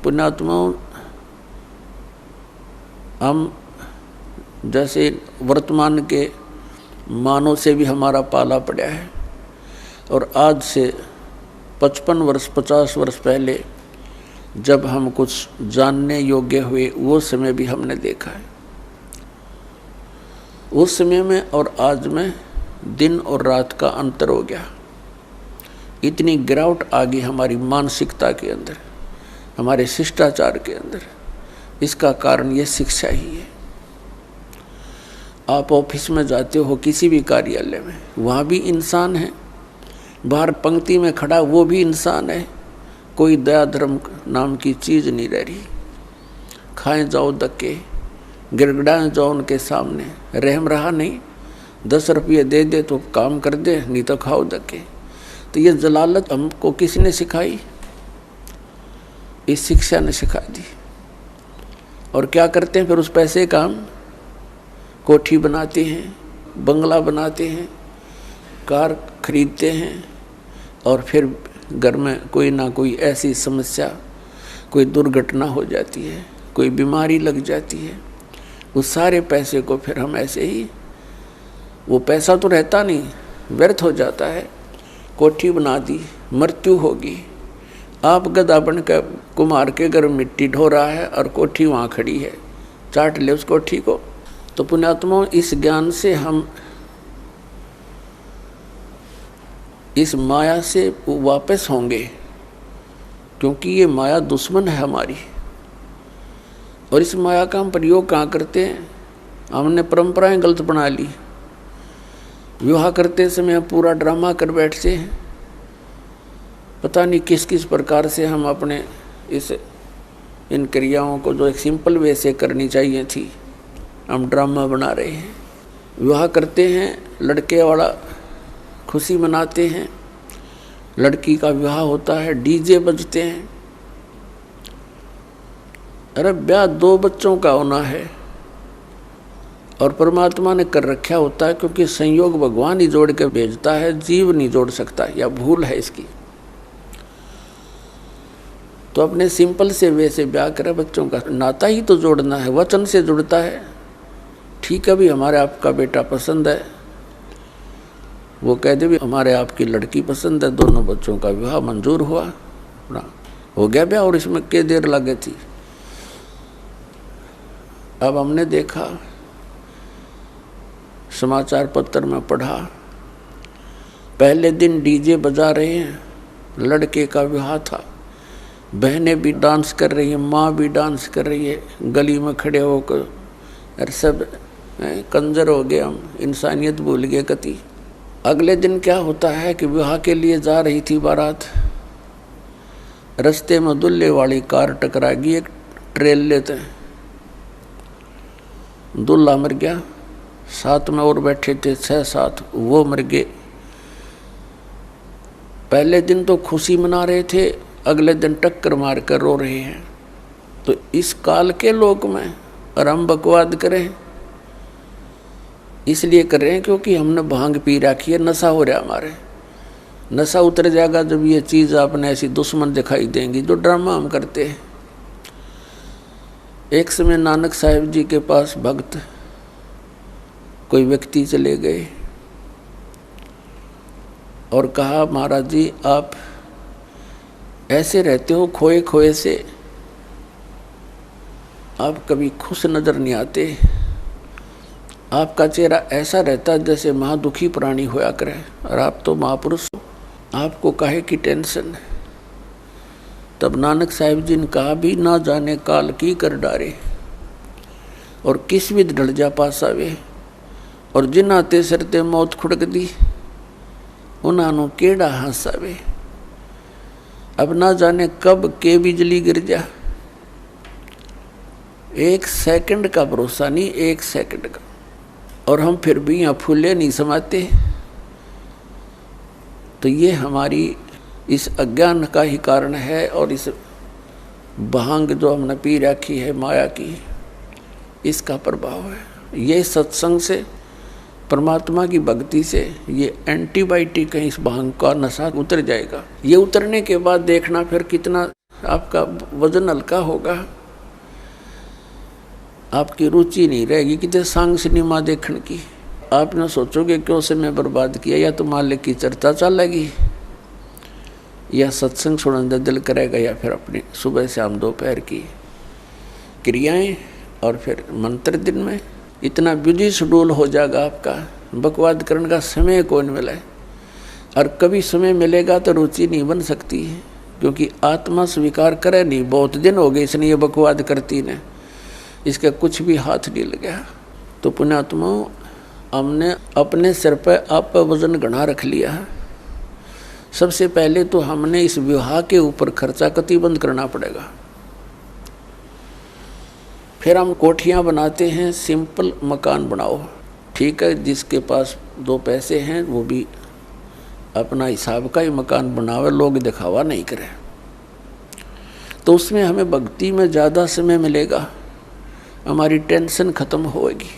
पुण्यात्माओं, हम जैसे वर्तमान के मानव से भी हमारा पाला पड़ा है, और आज से 55 वर्ष 50 वर्ष पहले जब हम कुछ जानने योग्य हुए वो समय भी हमने देखा है। उस समय में और आज में दिन और रात का अंतर हो गया। इतनी गिरावट आ गई हमारी मानसिकता के अंदर, हमारे शिष्टाचार के अंदर। इसका कारण ये शिक्षा ही है। आप ऑफिस में जाते हो, किसी भी कार्यालय में, वहाँ भी इंसान है। बाहर पंक्ति में खड़ा वो भी इंसान है। कोई दया धर्म नाम की चीज़ नहीं रह रही। खाएं जाओ धक्के, गिड़गिड़ाएं जाओ उनके सामने, रहम रहा नहीं। 10 रुपये दे दे तो काम कर दे, नहीं तो खाओ धक्के। तो ये जलालत हमको किसने सिखाई? इस शिक्षा ने सिखा दी। और क्या करते हैं फिर उस पैसे का? हम कोठी बनाते हैं, बंगला बनाते हैं, कार खरीदते हैं, और फिर घर में कोई ना कोई ऐसी समस्या, कोई दुर्घटना हो जाती है, कोई बीमारी लग जाती है। उस सारे पैसे को फिर हम ऐसे ही, वो पैसा तो रहता नहीं, व्यर्थ हो जाता है। कोठी बना दी, मृत्यु होगी। आप गधा बन कर कुम्हार के घर मिट्टी ढो रहा है और कोठी वहाँ खड़ी है, चाट ले उस कोठी को। तो पुण्यात्माओं, इस ज्ञान से हम इस माया से वापस होंगे, क्योंकि ये माया दुश्मन है हमारी। और इस माया का हम प्रयोग कहाँ करते हैं? हमने परंपराएं गलत बना ली। विवाह करते समय हम पूरा ड्रामा कर बैठते हैं। पता नहीं किस किस प्रकार से हम अपने इन क्रियाओं को जो एक सिंपल वे से करनी चाहिए थी, हम ड्रामा बना रहे हैं। विवाह करते हैं, लड़के वाला खुशी मनाते हैं, लड़की का विवाह होता है, डीजे बजते हैं। अरे ब्याह 2 बच्चों का होना है, और परमात्मा ने कर रखा होता है, क्योंकि संयोग भगवान ही जोड़ के भेजता है, जीव नहीं जोड़ सकता, या भूल है इसकी। तो अपने सिंपल से वे से ब्याह करे। बच्चों का नाता ही तो जोड़ना है, वचन से जुड़ता है। ठीक है भी, हमारे आपका बेटा पसंद है, वो कह दे भी हमारे आपकी लड़की पसंद है, दोनों बच्चों का विवाह मंजूर हुआ, हो गया ब्याह। और इसमें क्या देर लगे थी? अब हमने देखा, समाचार पत्र में पढ़ा, पहले दिन डीजे बजा रहे हैं, लड़के का विवाह था, बहनें भी डांस कर रही हैं, माँ भी डांस कर रही है, गली में खड़े होकर। और सब कंजर हो गए हम, इंसानियत भूल गए कति। अगले दिन क्या होता है कि विवाह के लिए जा रही थी बारात, रास्ते में दूल्हे वाली कार टकरा गई एक ट्रेल लेते हैं, दूल्हा मर गया, साथ में और बैठे थे 6-7, वो मर गए। पहले दिन तो खुशी मना रहे थे, अगले दिन टक्कर मार कर रो रहे हैं। तो इस काल के लोक में और हम बकवाद करें, इसलिए कर रहे हैं क्योंकि हमने भांग पी रखी है, नशा हो रहा है हमारे। नशा उतर जाएगा जब ये चीज़ आपने ऐसी दुश्मन दिखाई देंगी जो ड्रामा हम करते हैं। एक समय नानक साहिब जी के पास भक्त कोई व्यक्ति चले गए और कहा, महाराज जी आप ऐसे रहते हो खोए खोए से, आप कभी खुश नजर नहीं आते, आपका चेहरा ऐसा रहता है जैसे महादुखी प्राणी होया करे, और आप तो महापुरुष हो, आपको काहे की टेंशन है। तब नानक साहिब जी ने कहा, भी ना जाने काल की कर डारे, और किस विध ढल जा पासावे, और जिन आते सरते मौत खुड़क दी, उन्होंने केड़ा हंसावे। अब ना जाने कब के बिजली गिर जा, 1 सेकंड का भरोसा नहीं, 1 सेकंड का। और हम फिर भी यहाँ फूले नहीं समाते। तो ये हमारी इस अज्ञान का ही कारण है, और इस भांग जो हमने पी रखी है माया की, इसका प्रभाव है। ये सत्संग से, परमात्मा की भक्ति से ये एंटीबायोटिक है, इस भांग का नशा उतर जाएगा। ये उतरने के बाद देखना फिर कितना आपका वजन हल्का होगा, आपकी रुचि नहीं रहेगी कितने सांग सिनेमा देखने की। आप न सोचोगे क्यों समय बर्बाद किया, या तो मालिक की चर्चा चलेगी, या सत्संग सुनने दिल करेगा, या फिर अपनी सुबह शाम दोपहर की क्रियाएं, और फिर मंत्र दिन में इतना बिजी शेड्यूल हो जाएगा आपका, बकवाद करने का समय कौन मिले। और कभी समय मिलेगा तो रुचि नहीं बन सकती है, क्योंकि आत्मा स्वीकार करे नहीं, बहुत दिन हो गए इसने ये बकवाद करती ने, इसका कुछ भी हाथ नहीं लगा। तो पुण्यात्मा, हमने अपने सिर पर आप वजन घना रख लिया है। सबसे पहले तो हमने इस विवाह के ऊपर खर्चा कतिबंद करना पड़ेगा। फिर हम कोठियाँ बनाते हैं, सिंपल मकान बनाओ, ठीक है। जिसके पास 2 पैसे हैं वो भी अपना हिसाब का ही मकान बनावे, लोग दिखावा नहीं करें। तो उसमें हमें भक्ति में ज़्यादा समय मिलेगा, हमारी टेंशन खत्म होगी।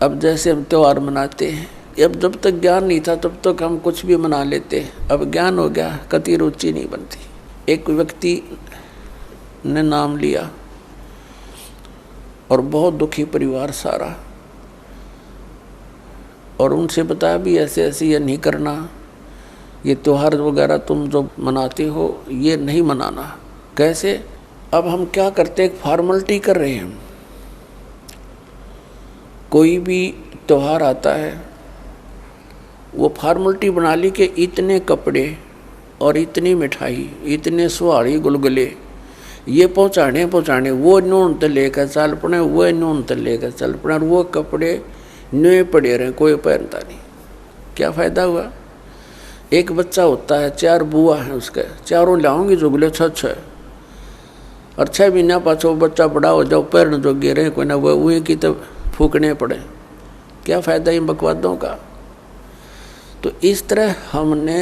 अब जैसे हम त्यौहार मनाते हैं, अब जब तक ज्ञान नहीं था तब तक हम कुछ भी मना लेते, अब ज्ञान हो गया कति रुचि नहीं बनती। एक व्यक्ति ने नाम लिया और बहुत दुखी परिवार सारा, और उनसे बताया भी ऐसे ऐसे ये नहीं करना, ये त्यौहार वगैरह तुम जो मनाते हो ये नहीं मनाना। कैसे? अब हम क्या करते, एक फॉर्मेलिटी कर रहे हैं। कोई भी त्यौहार आता है वो फॉर्मेलिटी बना ली कि इतने कपड़े और इतनी मिठाई, इतने सुहाड़ी गुलगुले ये पहुँचाने, वो नून तो लेकर चल पड़े, वो नून तो लेकर चल पड़े, और वो कपड़े नए पड़े रहे, कोई पहनता नहीं। क्या फ़ायदा हुआ? एक बच्चा होता है, 4 बुआ हैं उसके, चारों लाऊंगी जुगले 6 और 6 महीना पाछो बच्चा बड़ा हो जाओ, पैर जो गिरे कोई ना वो वही की तो फूकने पड़े। क्या फ़ायदा इन बकवादों का? तो इस तरह हमने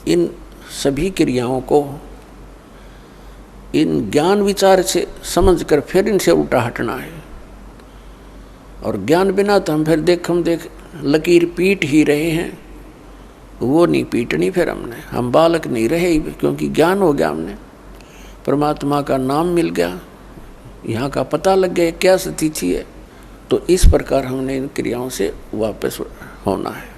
इन सभी क्रियाओं को इन ज्ञान विचार से समझकर फिर इनसे उल्टा हटना है। और ज्ञान बिना तो हम फिर देख लकीर पीट ही रहे हैं, वो नहीं पीटनी फिर हमने। हम बालक नहीं रहे, क्योंकि ज्ञान हो गया, हमने परमात्मा का नाम मिल गया, यहाँ का पता लग गया क्या स्थिति है। तो इस प्रकार हमने इन क्रियाओं से वापस होना है।